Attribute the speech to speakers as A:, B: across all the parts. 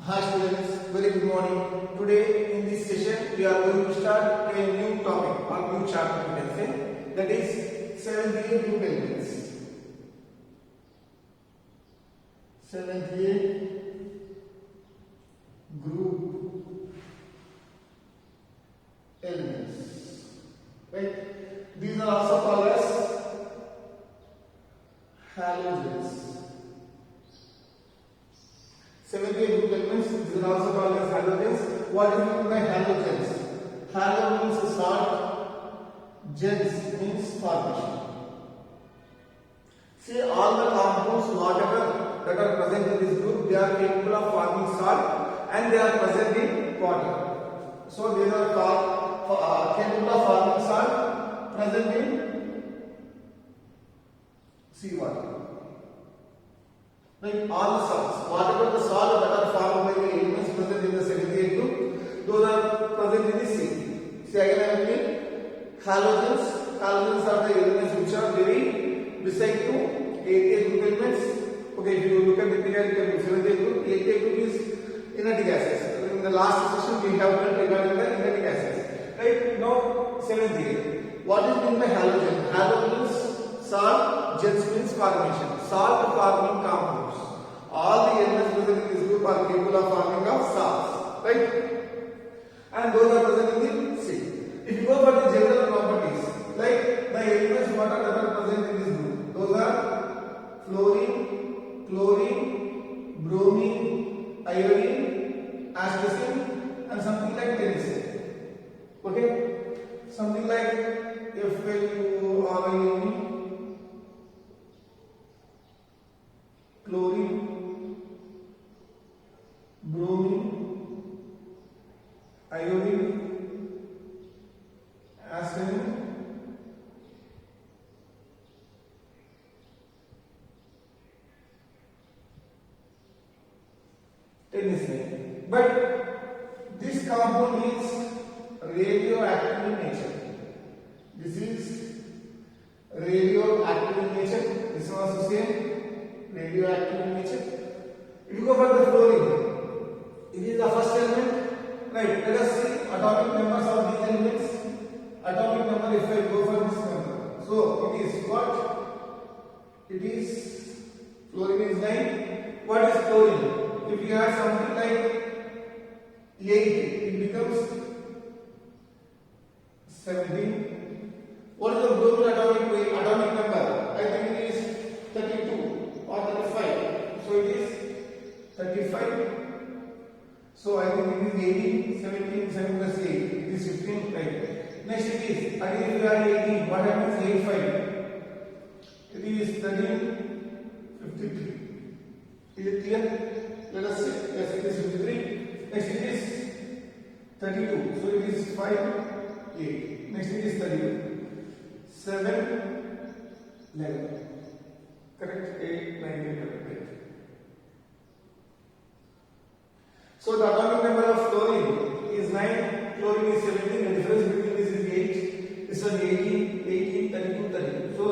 A: Hi students, very good morning. Today in this session we are going to start a new topic or new chapter you can say, that is 78 group elements. 78 group elements. Right? These are also called as halogens. 78 group elements, these are also called as halogens. What is meant by halogens? Halo means salt, gens means formation. See, all the compounds, whatever that are present in this group, they are capable of forming salt and they are present in water. So, these are called capable of forming salt, present in seawater. Like all the salts, whatever the salt that are formed by the elements present in the 78 group, those are present in the sea. See again I will repeat. Halogens. Halogens are the elements which are very beside to 88 group elements. Okay, if you look at the periodic table, 78 group, 88 group is inertic gases. In the last session we have learned regarding the inertic gases. Right now 78. What is meant by halogen? Halo means salt, gens means formation. Salt forming compounds. All the elements present in this group are capable of forming of salts, right? And those are present in the sea. If you go for the general properties, like the elements what are that are present in this group, those are fluorine, chlorine, bromine, iodine, acetylene, and something like tennessine. Okay, something like FeNO, chlorine, bromine, iodine, acetylene, tennessine. But this compound is radioactive in nature. This is radioactive in nature. This one also same. Radioactive in nature. If you go for the fluorine, it is the first element, right? Let us see atomic numbers of these elements. Atomic number, if I go for this number, so it is what? It is fluorine is 9. What is chlorine? If you have something like 8, it becomes 17. What is the bromine atomic weight? Atomic number? I think it is 32 or 35. So it is 35. So I think it is 18, 17, 7 plus 8. It is 15, right? Next it is, again if you add 18, what happens? 8, 5. It is 13, 53. Is it clear? Let us see. Yes, it is 53. Next it is 32. So it is 5, 8. Next it is 32. 7, 11. Correct? 8, 9, 10, 8. So the atomic number of fluorine is 9, chlorine is 17, the difference between this is 8, this one 18, 18, 32, 32. So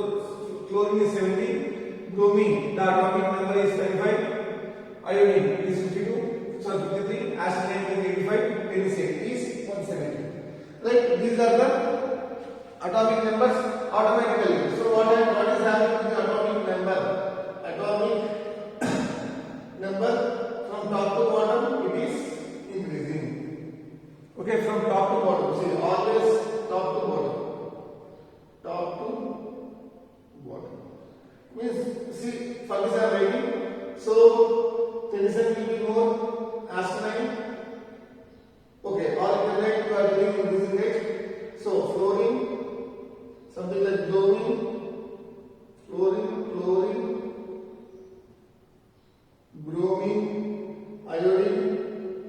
A: chlorine is 17, bromine, the atomic number is 35, iodine is 52, so 53, acetylene is 85, tennessine is 170. Right? These are the atomic numbers automatically. So what is happening to the atomic number? Atomic number from top to bottom it is increasing. Okay, from top to bottom. See, always top to bottom. Top to bottom. Means, see, for this I am writing. So, tennessine will be more, acetylene. Okay, all you can write you are doing this right. So, fluorine, something like bromine, fluorine, chlorine, bromine, iodine,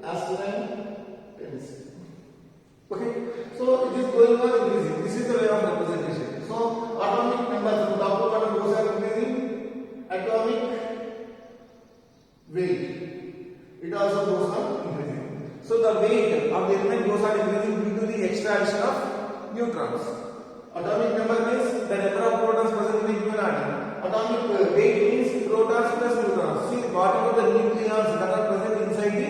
A: acetylene, tennessine. Okay, so it is going on increasing. This is the way of representation. So atomic number from top to bottom goes on increasing. Atomic weight, it also goes on increasing. So the weight of the element goes on increasing due to the extra addition of neutrons. Atomic number means the number of protons present in a given atom. Atomic weight means protons plus neutrons. See, whatever the nucleons that are present inside the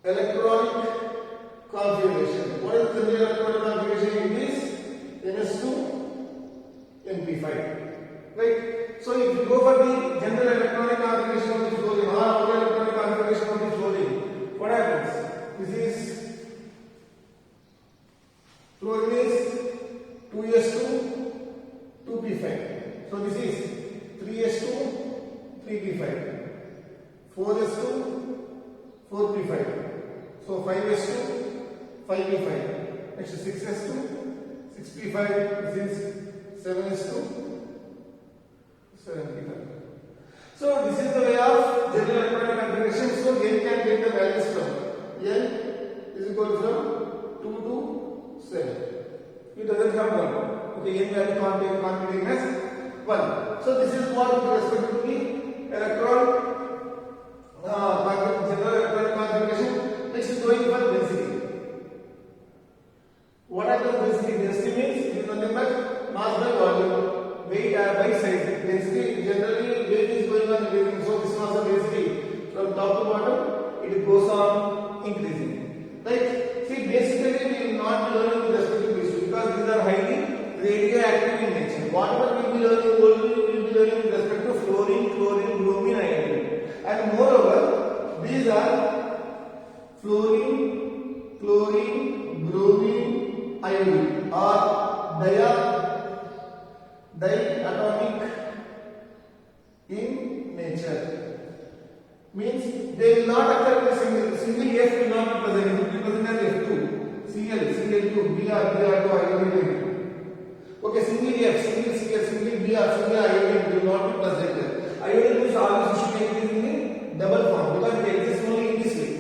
A: electronic configuration. What is the general electronic configuration? It is NS2 NP5, right? So if you go for the general electronic configuration of the fluorine or other electronic configuration of the fluorine, what happens? This is fluorine is 2s2 2p5. So this is 3s2 3p5, 4s2 4p5. So 5s2 5p5. Next 6s2 6p5. This is 7s2 7p5. So this is the way of general electronic configuration. So n can take the values from n is equal from 2 to 7. It doesn't have 1. Okay, n value can't be taken as 1. So this is what with respect to the electron general electronic configuration. Next is going for density. What happens density? Density means it is nothing but mass by volume, weight by size. Density generally weight is going on increasing. So this was the density from top to bottom. It goes on increasing. Right? See, basically we will not be learning with respect to these because these are highly radioactive in nature. Whatever we will be learning, we will be learning with respect to fluorine, chlorine, bromine, iodine. And moreover, these are fluorine, chlorine, bromine, iodine or diatomic in nature. Means they will not occur in a single F will not be present. It will be present as F2, Cl, Cl2, Br, Br2, iodine. Okay, single F, single Cl, single Br, single iodine will not be present. Iodine means always you should take it in the double form because it exists only in this way.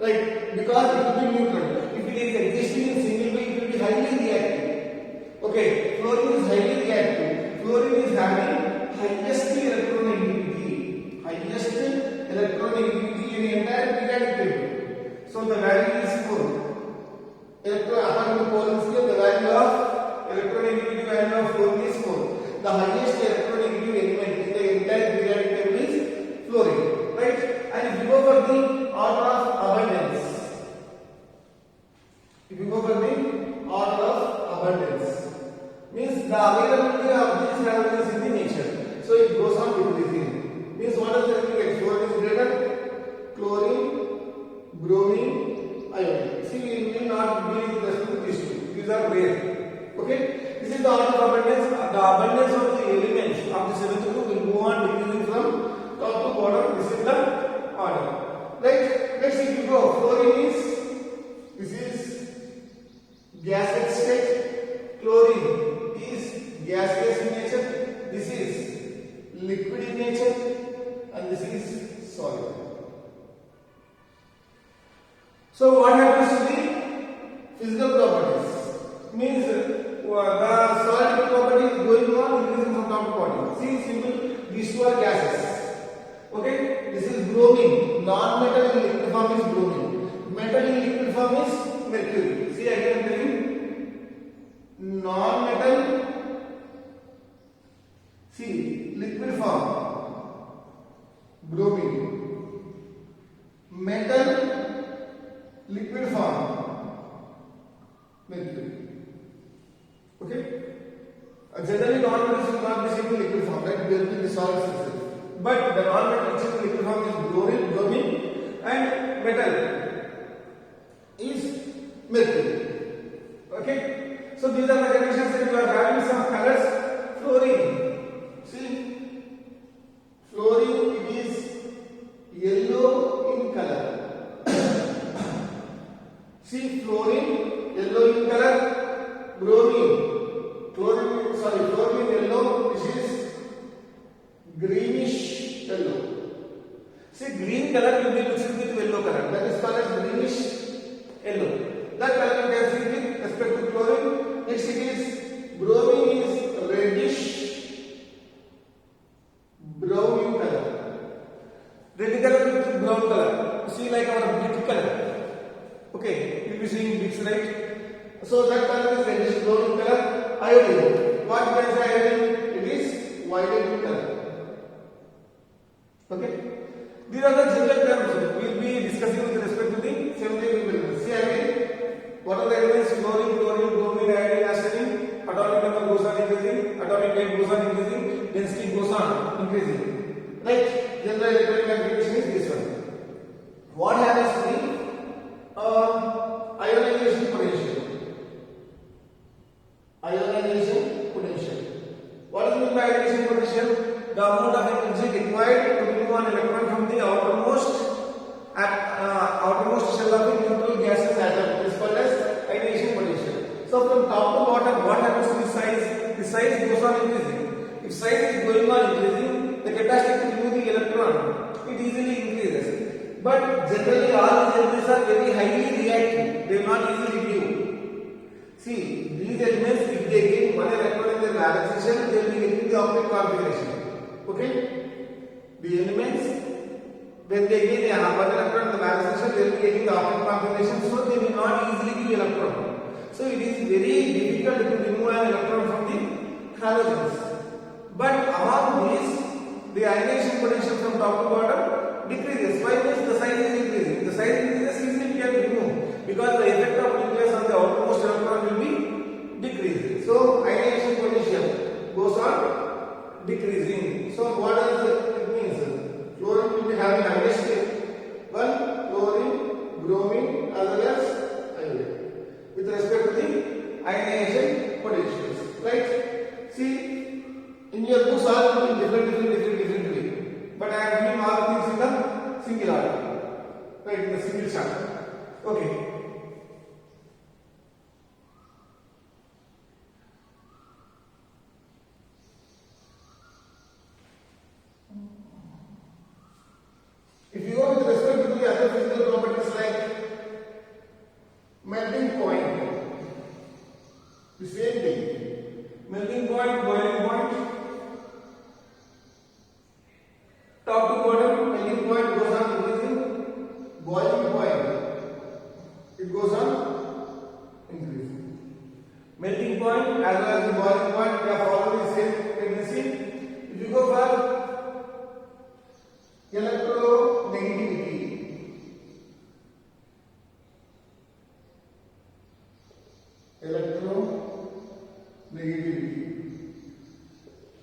A: Right? Because it will be neutral. If it is existing in single way, it will be highly reactive. Okay, fluorine is highly reactive. Fluorine is having highest electronegativity. Highest electronegativity in the entire periodic table. So the value is 4. According to Pauling scale, the value of electronegativity value of fluorine is 4. The highest electronegative element in the entire periodic table is fluorine. Right? And if you go for the order of abundance, means the availability of these elements in the nature. So it goes on decreasing. Means what does that mean? Fluorine is greater, chlorine, bromine, iodine. See, we will not be with respect to these two. These are rare. Okay? This is the order of abundance. The abundance of the elements of the seventh group will go on decreasing from top to bottom. This is the order. Right? Let's see if you go. Fluorine is, this is gaseous state. Chlorine is gaseous in nature. This is liquid in nature. And this is solid. So what happens to the physical properties? Means the solid property is going on increasing from top to bottom. See, simple, these two are gases. Okay, this is bromine. Non-metal in liquid form is bromine. Metal in liquid form is mercury. See, I can tell you, non-metal. See, liquid form bromine. Metal liquid form mercury. Okay. Generally, non-metal should not be seen in liquid form, right? They will be dissolved itself. But the non-metal which is in liquid form is bromine, and metal is mercury. Okay. So these are the conditions that you are having some colors. Fluorine. See, fluorine it is yellow in color. See, fluorine yellow in color. Bromine, fluorine yellow. This is greenish yellow. See, green color will be mixed with yellow color. That is called as greenish yellow. That color you can see with respect to chlorine. Next it is bromine is reddish brown in color. Red color with brown color. See, like our brick color. Okay, you will be seeing bricks, right? So that color is reddish brown in color. Iodine. What is iodine? It is violet in color. Okay. These are the general terms we will be discussing with respect to the So from top to bottom, what happens to the size? The size goes on increasing. If size is going on increasing, the capacity to remove the electron, it easily increases. But generally all these elements are very highly reactive. They will not easily give. See, these elements, if they gain one electron in their valence shell, they will be getting the octet configuration. Okay? The elements, when they gain one electron in the valence shell, they will be getting the octet configuration, so they will not easily give electron. So it is very difficult to remove an electron from the halogens. But among these, the ionization potential from top to bottom decreases. Why? Because the size is increasing. The size increases, easily can remove, because the effect of nucleus on the outermost electron will be decreasing. So ionization potential goes on decreasing. So what does it mean? Fluorine will be having highest state. One, fluorine, bromine, as well as iodine, with respect to the ionization potentials. Right? See, in your books all will be different way. But I am giving all things in the single order. Right, in the single chapter. Okay. If you go with respect to the other physical properties like melting point, the same thing. Melting point, boiling point, top to bottom, melting point goes on increasing, boiling point, it goes on increasing. Melting point as well as the boiling point, they are following the same tendency. If you go for electronegativity,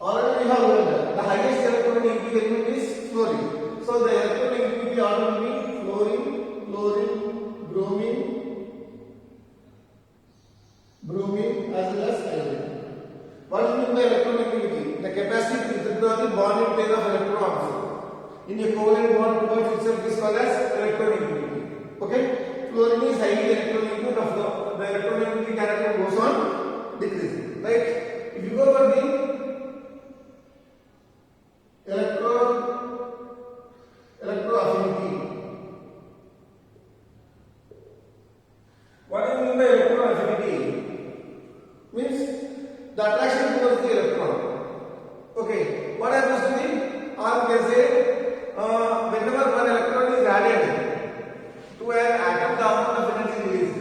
A: already we have learned the highest electronegative element is fluorine. So the electronegativity order will be fluorine, bromine as well as iodine. What is meant by electronegativity? The capacity to withdraw the bonded pair of electrons in a covalent bond towards itself is called as electronegativity. Okay? Fluorine is highly electronegative, the electronegativity character goes on decreasing. Right? If you go for the electroaffinity, what do you mean by electroaffinity? Means the attraction towards the electron. Okay, what happens to the, or you can say, whenever one electron is added to an atom, the amount of energy released.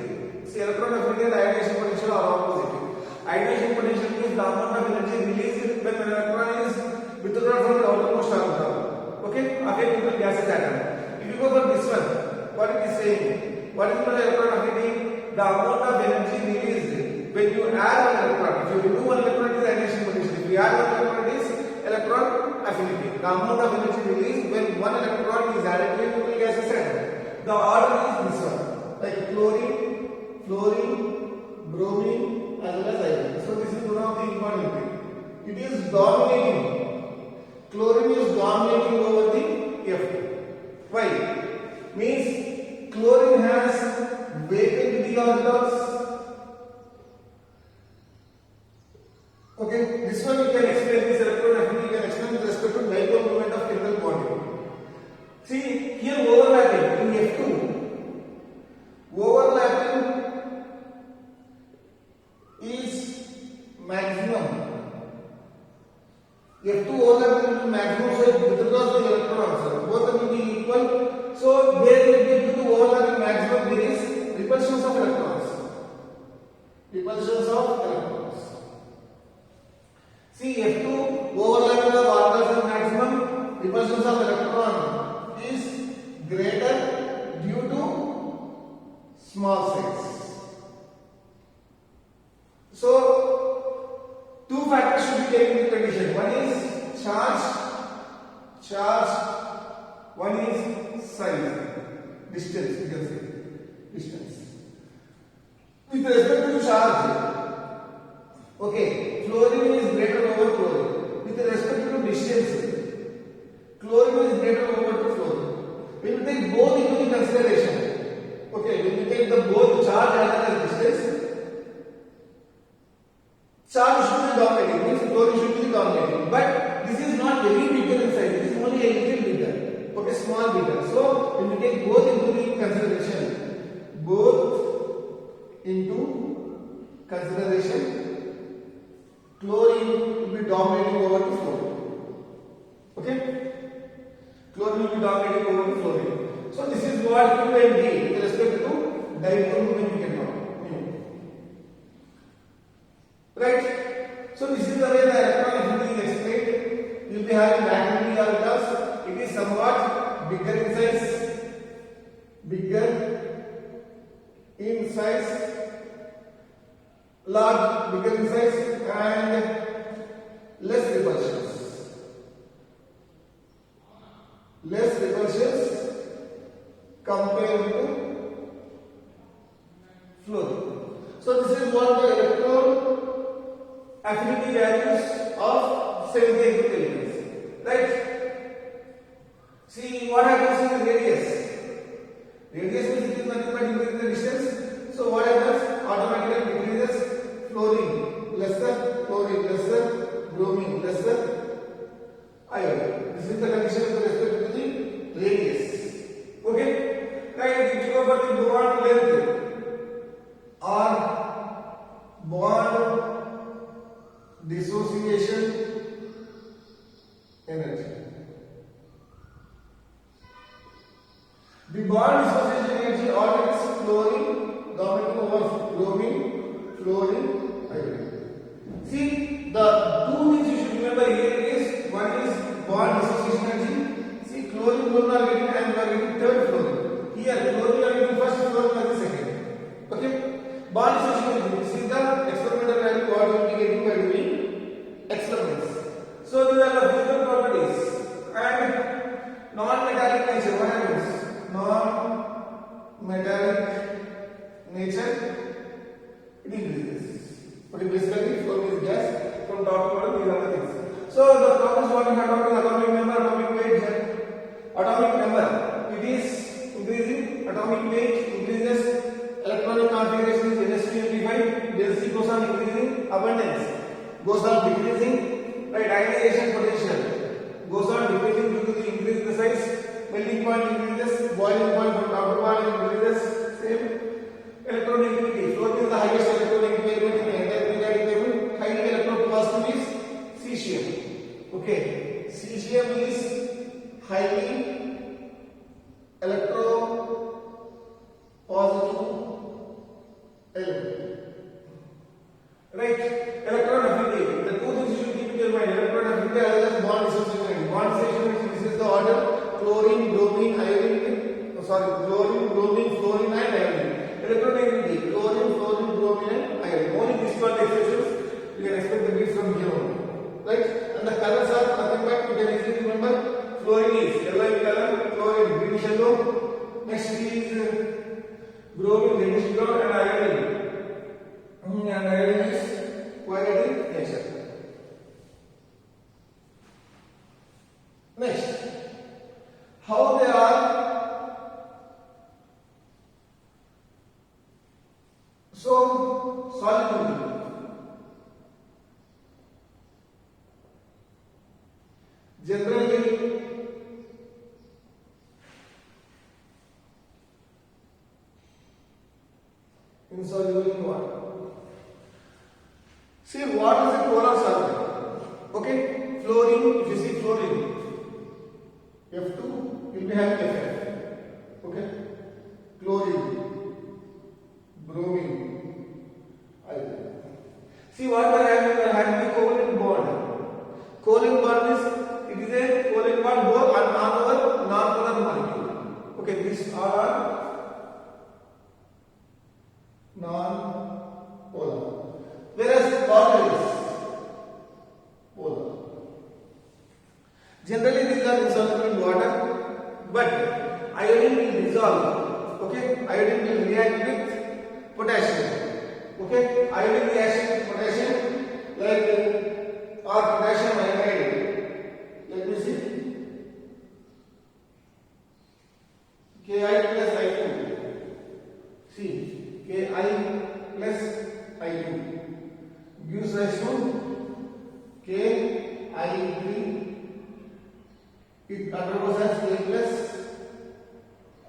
A: See, electron affinity and ionization potential are opposite. Ionization potential means the amount of energy released when an electron is withdrawn from the outermost atom. Okay, again into gaseous atom. If you go for this one, what it is saying? What is the electron affinity? The amount of energy released when you add one electron. If you remove one electron, it is ionization potential. If you add one electron, it is electron affinity. The amount of energy released when one electron is added to a neutral gaseous atom. The order is this one, like fluorine, bromine, as well as iodine. So this is one of the important thing. It is dominating. Chlorine is dominating over the F2. Why? Means chlorine has vacant d orbitals. Okay, this one you can explain, this electron affinity you can explain with respect to dipole moment of chemical bonding. See, here overlapping in F2, overlapping is maximum. F2 overlapping will be maximum, so it withdraws the electrons. Both will be equal. So there will be, due to overlapping maximum, there is repulsions of electrons. Repulsions of electrons. See, F2 overlapping of orbitals is maximum, repulsions of electron is greater due to small size. So two factors should be taken into condition. One is charge, one is size, distance, you can say, distance. With respect to charge, okay, fluorine is greater over chlorine. With respect to distance, chlorine is greater over to fluorine. When we take both into the consideration, okay, when we take the both charge as well as distance, into consideration, chlorine will be dominating over the fluorine. Okay, chlorine will be dominating over the fluorine. So this is what Q and D with respect to dipole moment we can know. Right? So this is the way the electron affinity is explained. You will be having magnitude orbitals. It is somewhat bigger in size, large, bigger in size, and less repulsions. Compared to fluorine. So this is what the electron affinity values of 78 elements. Right? See what happens in the radius. Radius means it is nothing but increasing the distance. So what happens? Automatically decreases fluorine, lesser bromine, lesser iodine. This is the condition with respect to the radius. Okay? Right? If you go for the bond length or bond dissociation energy. The bond dissociation energy alternates chlorine dominating over bromine, fluorine, iodine. See, the two things you should remember here is one is bond dissociation energy. See, chlorine are getting and we are getting third fluorine. Here, chlorine are getting first, fluorine are the second. Okay? Bond dissociation energy. This is the experimental value what you will be getting by doing experiments. So these are the physical properties and non-metallic nature. What happens? Non-metallic nature, it increases. But basically, fluorine is gas. From top to bottom, these are the things. So the problems what we have talked is atomic number, atomic weight, atomic number. It is increasing. Atomic weight increases. Electronic configuration is NS2 density goes on increasing. Abundance goes on decreasing. Right, ionization potential goes on decreasing due to the increase in the size. Melting point increases. Boiling point from top to bottom increases. Same. Electronegativity. Fluorine is the highest electronegativity element in the entire periodic table. Highly electropositive is cesium. Okay, cesium is highly electropositive element. Right? Electron affinity. The two things you should keep in your mind: electron affinity as well as bond dissociation. Bond dissociation. This is the order: chlorine, bromine, iodine. Chlorine, bromine, fluorine, and iodine. Electronegativity: chlorine, bromine, and iodine. Only these two are the exceptions. You can expect the beats from here on. Right? And the colors are nothing but you can easily remember. Fluorine is yellow in color, chlorine greenish yellow. Next is bromine reddish brown, and iodine. And iodine is white in nature. Next, how they are so soluble. Generally, insoluble in water. See, what is a polar solvent? Okay, fluorine. If you see fluorine, F2, you will have FF. Okay, chlorine, bromine, iodine. See what we are having? We are having a covalent bond. Covalent bond is it is a covalent bond both are non-polar molecule. Okay, these are non-polar. Whereas water is polar. Generally, these are insoluble in water, but iodine will dissolve. Okay, iodine will react with potassium. Okay, iodine reaction with potassium, like or potassium iodide. Let me see. Ki plus I2. See, Ki plus I2 gives rise to Ki3. It undergoes as K plus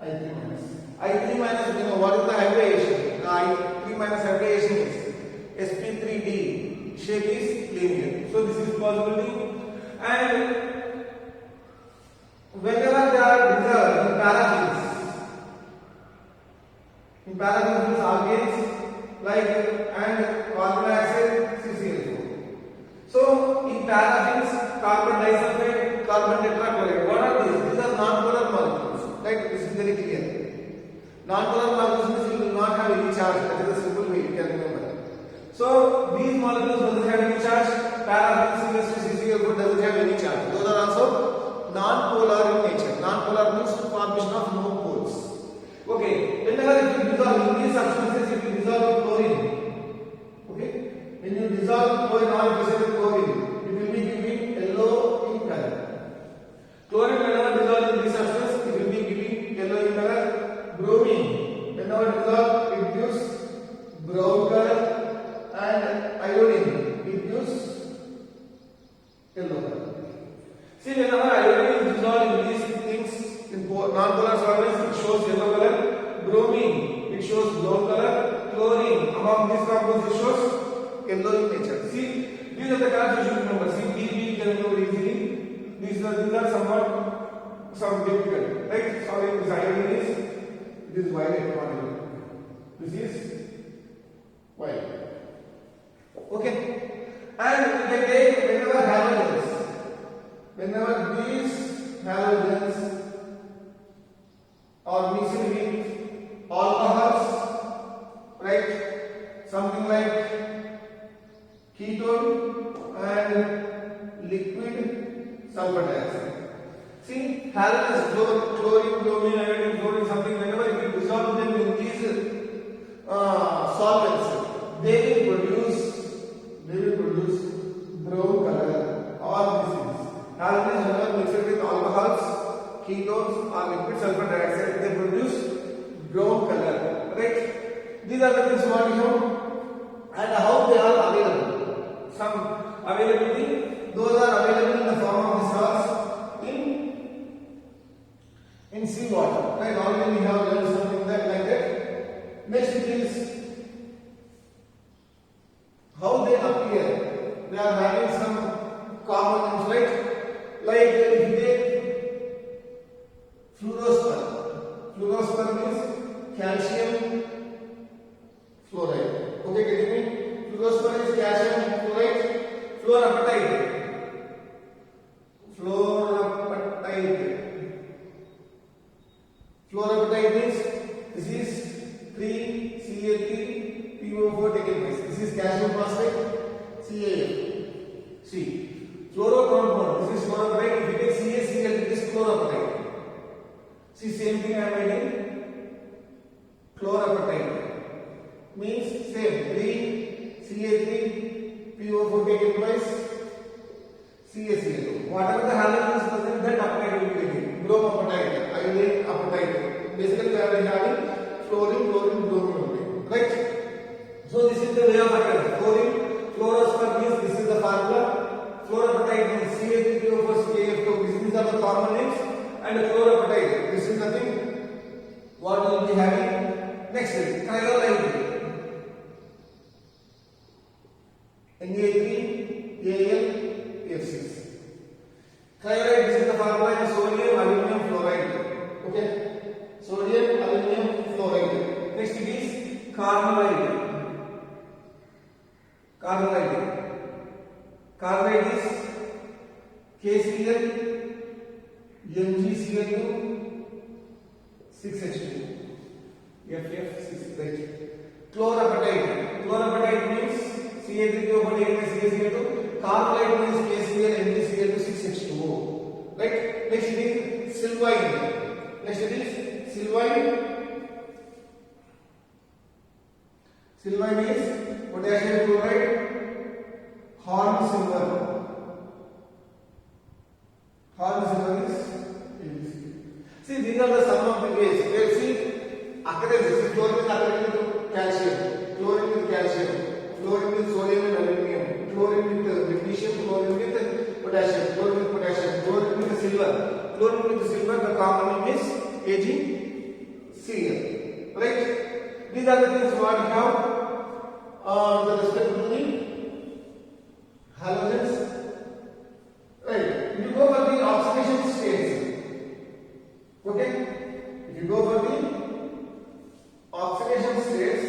A: I3 minus. I3 minus, you know what is the hybridization? The I3 minus aggregation is sp3d. Shape is linear. So this is possibility. And whenever they are dissolved in paraffins alkanes like and carbon dioxide CCl4. So in paraffins, carbon disulfide, carbon tetrachloride. What are these? These are non-polar molecules. Right? This is very clear. Non-polar molecules means will not have any charge. That is a simple way you can remember. So these molecules doesn't have any charge. Paraffins, CCl4 doesn't have any charge. Those are also non-polar in nature. Non-polar means formation of no poles. Okay. Whenever you dissolve in these substances, if you dissolve chlorine, okay, when you dissolve chlorine or if you say chlorine, it will be giving yellow in color. Chlorine, whenever dissolved in this substance, it will be giving yellow in color. Bromine, whenever dissolved, it gives brown color. And iodine, it gives yellow color. See, whenever iodine is dissolved in these things, in non-polar solvents, it shows yellow color. Bromine, it shows brown color. Chlorine, among these compounds, it shows yellow in nature. See, these are the colors you should remember. See, B can remember easily. These are somewhat some difficult. Right? Sorry, this iodine is violet one. This is white. Okay. And we can take whenever halogens. Whenever these halogens are mixed with alcohols, right? Something like ketone and liquid sulfur dioxide. See, halogens, chlorine, bromine, iodine, fluorine, something, whenever you dissolve them in these solvents, they will produce brown color. All these things. Halogens, whenever mixed with alcohols, ketones or liquid sulfur dioxide, they produce brown color. Right? These are the things what you know. And how they are available. Some availability, those are available in the form of the salts in seawater. Right? Already we have learned something like that. Next it is how they appear. They are having some common names, right? Like if you take fluorospar. Fluorospar means calcium fluoride. Okay, getting me? Fluorospar is calcium fluoride. Fluorapatite. Fluorapatite means this is 3Ca3 PO4 taken place. This is calcium phosphate, CaF. See, fluorocarbon. This is fluorapatite. If you take CaCl, this is fluorapatite. See, same thing I am writing. Fluorapatite means same 3Ca3 PO4 taken place. CaCl. Whatever the halogen is present, that apatite will be taken. Bromapatite, iodine apatite. Basically, we are having fluorine, bromine. Right? So this is the way of occurrence. Fluorine, fluorospar means this is the formula. Fluorapatite means Ca3PO4 CaF2. These are the common names. And fluorapatite, this is nothing. What we will be having next is cryolite. Na3Al6. Cryolite, this is the formula in sodium aluminum fluoride. Okay, sodium aluminum fluoride. Next it is carbonite. Carbonite is KCl, MgCl2, 6H2, FF6. Right. Chlorapatite means Ca3PO4 CaCl2. Carbonite means KCl, MgCl2, 6H2O. Right. Next it is Sylvine. Sylvine is potassium chloride, horn silver. Horn silver is ABC. See, these are the sum of the ways. Let's see occurrences. Chlorine is occurring with calcium, chlorine with calcium, fluorine with sodium and aluminum, chlorine with magnesium, chlorine with potassium, chlorine with potassium, chlorine with silver. Chlorine with silver, the common name is AgCl. Right? These are the things what you have with respect to the halogens. Right. If you go for the oxidation states, okay. If you go for the oxidation states,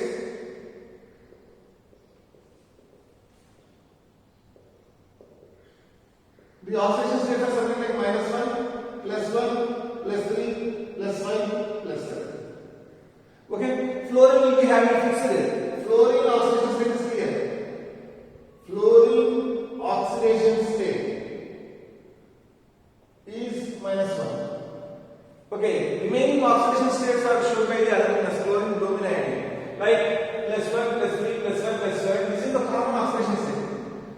A: the oxidation states are something like -1, +1, +3, +5, +7. Okay. Fluorine will be having fixed rate. Fluorine oxidation state is clear. Fluorine oxidation state is -1. Okay. Remaining oxidation states are shown by the other fluorine, bromine, iodine. Like +1, +3, +1, +7. This is the common oxidation state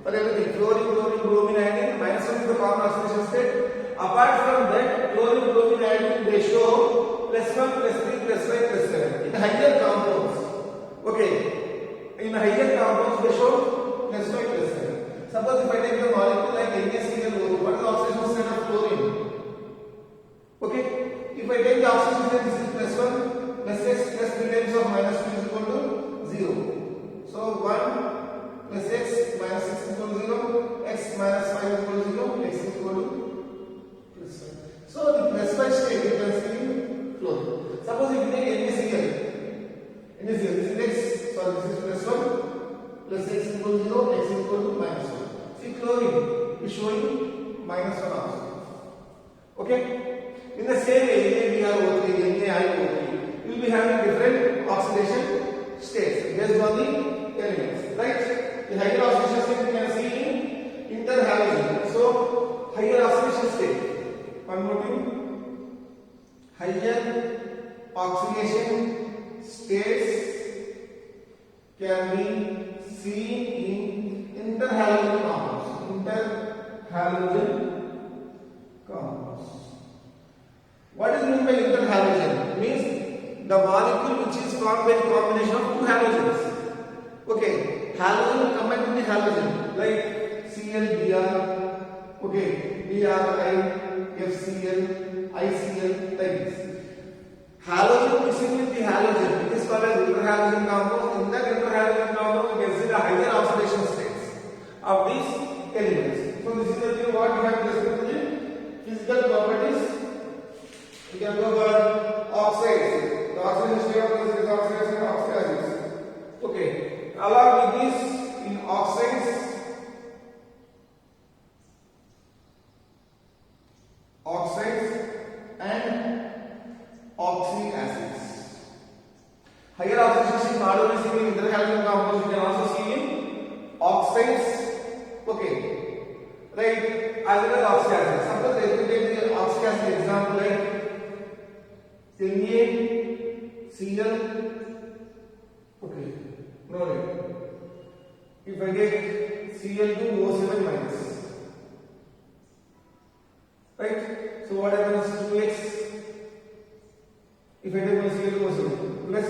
A: for everything. Fluorine, bromine, iodine. -1 is the common oxidation state. Apart from that, fluorine, bromine, iodine they show +1, +3, +5, +7 in higher compounds. Okay. In higher compounds they show +5, +7. Suppose if I take the molecule like NaClO, what is the oxidation state of fluorine? Okay. If I take the oxidation state, this is +1, +x, +3 times of -2 is equal to 0. So 1 + x minus 6 is equal to 0, x minus 5 is equal to 0, x is equal to +5. So the +5 state you can see in fluorine. Suppose if you take NaCl, this is x, sorry, this is +1, +x is equal to 0, x is equal to -1. See, chlorine is showing -1 also. Okay. In the same way, NaBrO3, NaIO3, you will be having different oxidation states based on the elements, right? The higher oxidation state you can see in interhalogen. So, higher oxidation state. One more thing. Higher oxidation states can be seen in interhalogen compounds. Interhalogen compounds. What is meant by interhalogen? Means the molecule which is formed by the combination of two halogens. Okay, halogen combined with the halogen like Cl, Br, okay, Bri, FCl, ICl, like this. Halogen mixing with the halogen, it is called as interhalogen compound. In that interhalogen compound, you can see the higher oxidation states of these elements. So this is the thing what we have with respect to the physical properties. We can go for oxides. The oxidation state of this is oxidation and oxidase. Okay. Along with this, in oxides, and oxyacids. Higher oxidation state not only seen in interhalogen compounds, you can also see in oxides. Okay. Right. As well as oxyacids. Suppose if you take the oxyacid example like NaCl. Okay, no need. If I take Cl2O7 minus, right? So what happens? 2x. If I take my Cl2O7 plus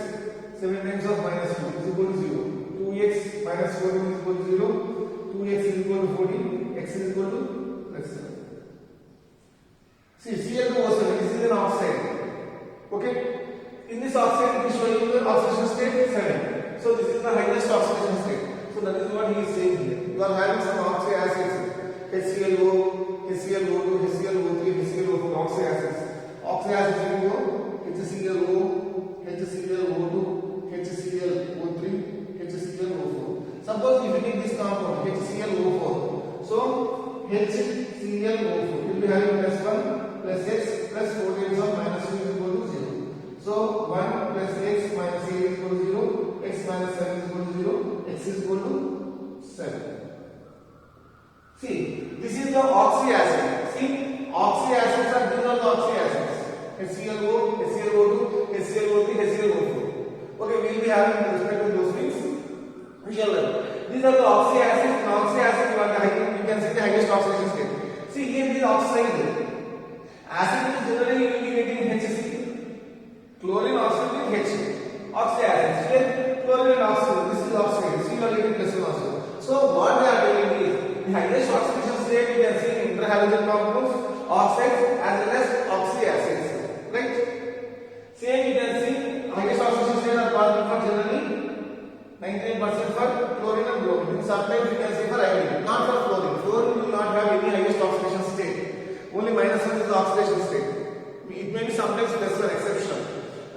A: 7 times of -2 is equal to 0. 2x minus 14 is equal to 0. 2x is equal to 14. X is equal to +7. See, Cl2O7, this is an oxide. Okay. In this oxide, it is showing the oxidation state 7. So this is the highest oxidation state. So that is what he is saying here. You are having some oxyacids, HClO, HClO2, HClO3, HClO4 oxyacids. Oxyacids will go HClO, HClO2, HClO3, HClO4. Suppose if you take this compound HClO4, so HClO4 will be having +1 plus x plus 4 times of -2 is equal to 0. So 1 plus x minus 8 is equal to 0, x minus 7 is equal to 0, x is equal to 7. See, this is the oxyacid. See, oxyacids are these are the oxyacids. HClO, HClO2, HClO3, HClO4. Okay, we will be having with respect to those things. We shall learn. These are the oxyacids. In oxyacid, you can see the highest oxidation state. See, here is oxide. Acid is generally indicating HC. Chlorine oxide is H. Oxyacids. Here, chlorine and oxide. This is oxide. So you are getting +1 also. So what they are telling is the highest oxidation state you can see in interhalogen compounds, oxides as well as oxyacids. Right? Same you can see highest oxidation state are called for generally 99% for sometimes you can say for iodine, not for fluorine. Fluorine will not have any highest oxidation state. Only -1 is the oxidation state. It may be sometimes +1 exception,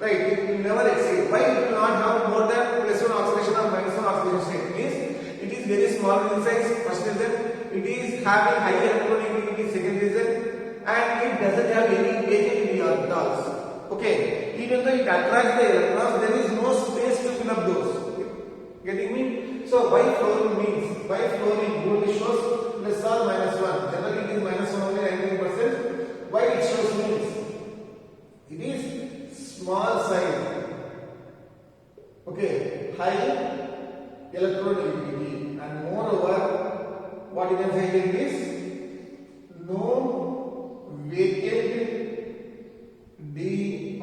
A: right? It will never exceed. Why it will not have more than +1 oxidation or -1 oxidation state? Means it is very small in size. First reason, it is having higher electronegativity. Second reason, and it doesn't have any vacant d orbitals. Okay, even though it attracts the electrons, there is no space to fill up those. Getting me? So why fluorine means? Why fluorine? It shows +1 or -1. Generally it is -1 only 99%. Why it shows means it is small size. Okay, high electronegativity, and moreover, what you can say here is no vacant d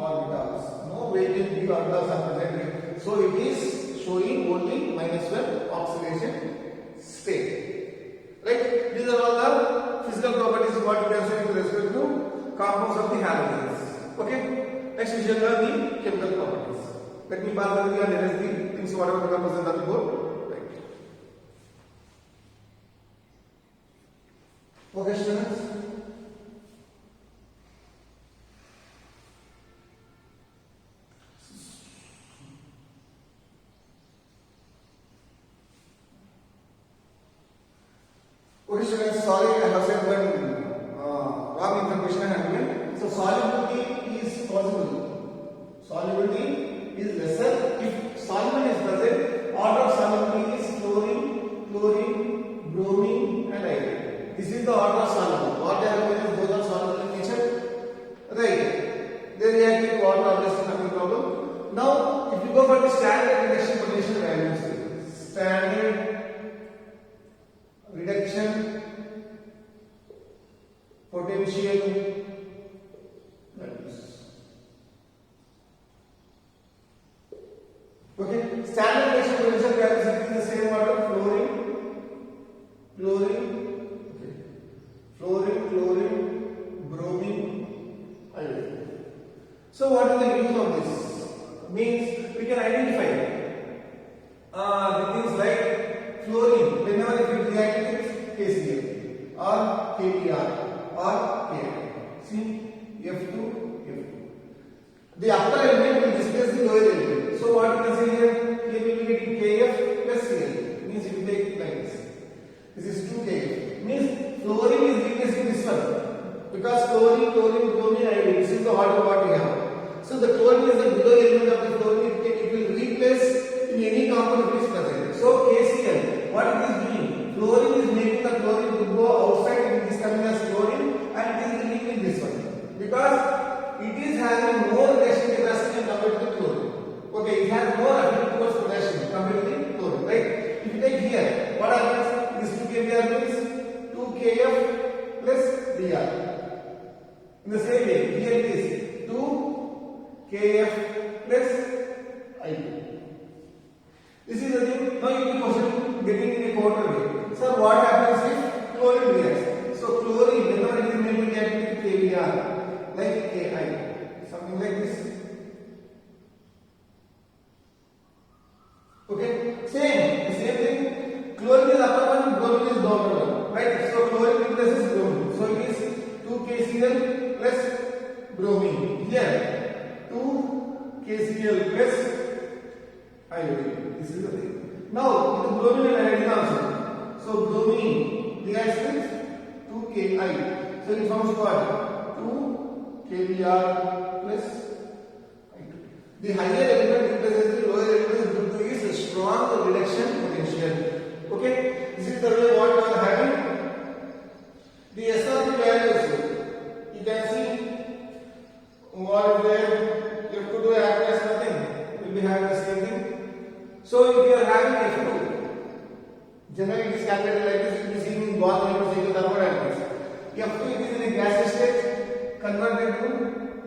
A: orbitals. No vacant d orbitals are present. So it is showing only -1 oxidation state. Right? These are all the physical properties what you can say with respect to compounds of the halogens. Okay? Next we shall learn the chemical properties. Let me pass on the rest the things whatever we have presented before. Right. Okay, students. Okay, students, sorry I have said one wrong information I have given. So solubility is possible. Solubility is lesser if solvent is present. Order of solubility is chlorine, bromine, and iodine. This is the order of solubility. What they are doing is both are soluble in nature. Right? They react with water, obviously nothing problem. Now, if you go for the standard reduction potential values, standard reduction potential values. Okay, standard reduction potential values is the same order: fluorine, bromine, iodine. So what is the use of this? Means we can identify the things like fluorine whenever it reacts with KCl or KBr or Ki. See, F2, F2. The upper element will displace the lower element. So what you can say here? Here we will be getting Kf plus Cl. Means if you take like this is 2Kf. Means fluorine is replacing this one because chlorine, bromine, iodine. This is the order what we have. So the chlorine is the below element of the fluorine. It will replace in any compound which is present. So KCl, what it is doing? Fluorine is making the chlorine to go outside and it is coming as chlorine and it is leaving this one because it is having more reaction capacity compared to the chlorine. Okay, it has more affinity towards potassium compared to the chlorine, right? If you take here, what happens? This 2KBr means 2Kf plus Br. In the same way, here it is 2Kf plus I2. This is the thing. Now you will question getting in a quarter way. Sir, what happens if chlorine reacts? So chlorine, whenever it is made to react with KBr, like Ki, something like this. Okay, the same thing. Chlorine is upper one, bromine is lower one, right? So chlorine replaces bromine. So it is 2KCl plus bromine. Here 2KCl plus iodine. This is the thing. Now with the bromine and iodine also. So bromine reacts with 2Ki. So it forms what? 2KBr plus I2. The higher element replaces the lower element due to its strong reduction potential. Okay, this is the way what we are having. The SRP values you can see what is there. You have to do act as nothing. Will be having the same thing. So if you are having F2, generally it is calculated like this. It is in Bose electrocycle thermodynamics. F2 it is in a gas state, converted to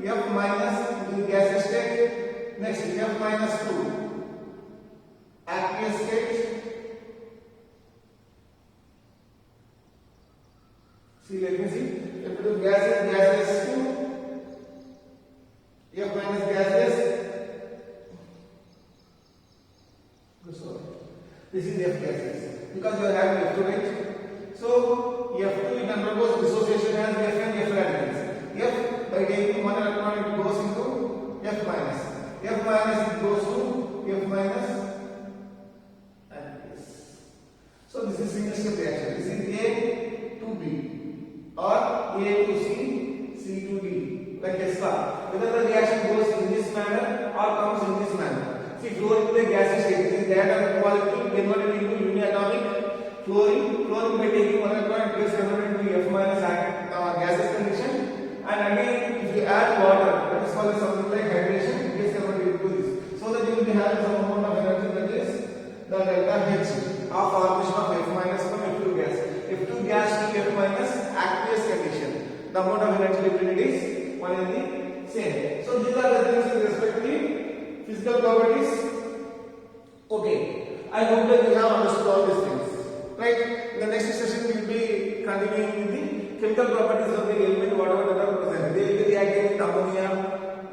A: F minus in gas state. Next F minus 2, aqueous state. See, let me see. F2 gases 2, F minus gases. Sorry. This is F gases. because you are having F2, right? So F2 it undergoes dissociation as F and F radicals. F by taking one electron it goes into F minus. F minus it goes to F minus and this. So this is single step reaction. This is A to B or A to C, C to D. Like this bar. Whether the reaction goes in this manner or comes in this manner. See, fluorine is a gaseous state. It is that of molecule converted into uniatomic fluorine. Fluorine by taking one electron it gets converted into F minus gaseous condition. And again, if you add water, that is called something like hydration, it gets converted into this. So that you will be having some amount of energy, that is the delta H of formation of F minus from F2 gas. F2 gas to F minus aqueous condition. The amount of energy liberated is one and the same. So these are the things with respect to the physical properties. Okay, I hope that you have understood all these things. Right? In the next session we will be continuing with the chemical properties of the element, whatever that are present. They will be reacting with ammonia,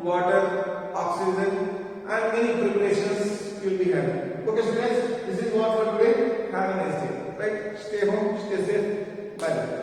A: water, oxygen, and many preparations you will be having. Okay, students, this is what for today. Have a nice day. Right? Stay home, stay safe. Bye.